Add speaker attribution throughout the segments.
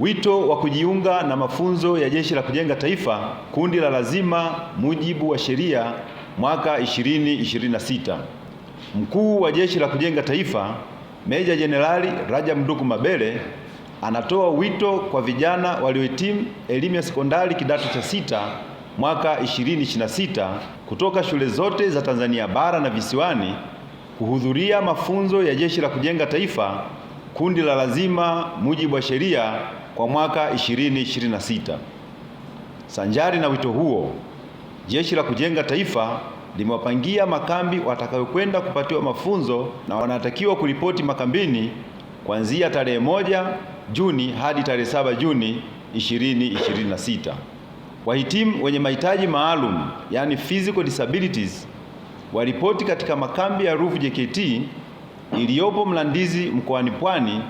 Speaker 1: Wito wa kujiunga na mafunzo ya Jeshi la Kujenga Taifa kundi la lazima mujibu wa sheria mwaka 2026. Mkuu wa Jeshi la Kujenga Taifa Meja Jenerali Rajab Nduku Mabele anatoa wito kwa vijana waliohitimu elimu ya sekondari kidato cha 6 mwaka 2026 kutoka shule zote za Tanzania bara na visiwani kuhudhuria mafunzo ya Jeshi la Kujenga Taifa kundi la lazima mujibu wa sheria kwa mwaka 2026. Sanjari na wito huo, Jeshi la Kujenga Taifa limewapangia makambi watakayokwenda kupatiwa mafunzo na wanatakiwa kuripoti makambini kuanzia tarehe 1 Juni hadi tarehe 7 Juni 2026. Wahitimu wenye mahitaji maalum, yani physical disabilities, waripoti katika makambi ya Ruvu JKT iliyopo Mlandizi mkoani Pwani,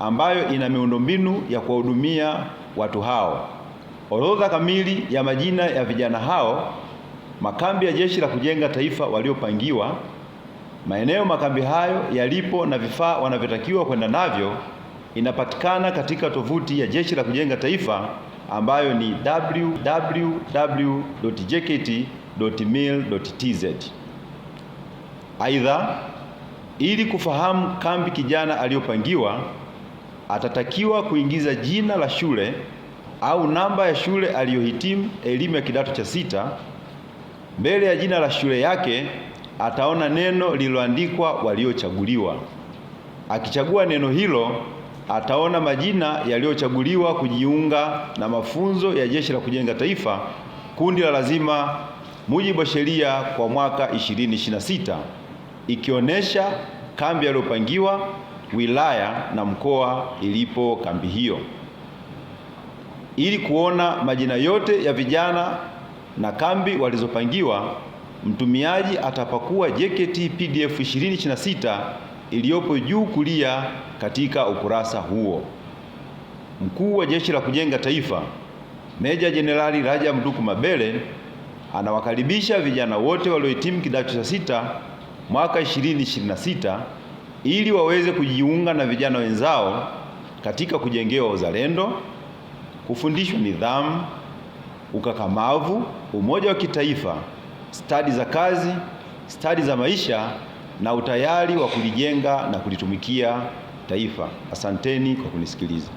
Speaker 1: ambayo ina miundombinu ya kuwahudumia watu hao. Orodha kamili ya majina ya vijana hao, makambi ya Jeshi la Kujenga Taifa waliopangiwa, maeneo makambi hayo yalipo na vifaa wanavyotakiwa kwenda navyo inapatikana katika tovuti ya Jeshi la Kujenga Taifa ambayo ni www.jkt.mil.tz. Aidha, ili kufahamu kambi kijana aliyopangiwa, atatakiwa kuingiza jina la shule au namba ya shule aliyohitimu elimu ya kidato cha 6. Mbele ya jina la shule yake ataona neno lililoandikwa waliochaguliwa. Akichagua neno hilo, ataona majina yaliyochaguliwa kujiunga na mafunzo ya Jeshi la Kujenga Taifa kundi la lazima mujibu wa sheria kwa mwaka 2026, ikionyesha kambi aliyopangiwa, wilaya na mkoa ilipo kambi hiyo. Ili kuona majina yote ya vijana na kambi walizopangiwa, mtumiaji atapakua JKT PDF 2026 iliyopo juu kulia katika ukurasa huo. Mkuu wa Jeshi la Kujenga Taifa Meja Jenerali Rajab Nduku Mabele anawakaribisha vijana wote waliohitimu kidato cha 6 mwaka 2026 ili waweze kujiunga na vijana wenzao katika kujengewa uzalendo, kufundishwa nidhamu, ukakamavu, umoja wa kitaifa, stadi za kazi, stadi za maisha na utayari wa kulijenga na kulitumikia taifa. Asanteni kwa kunisikiliza.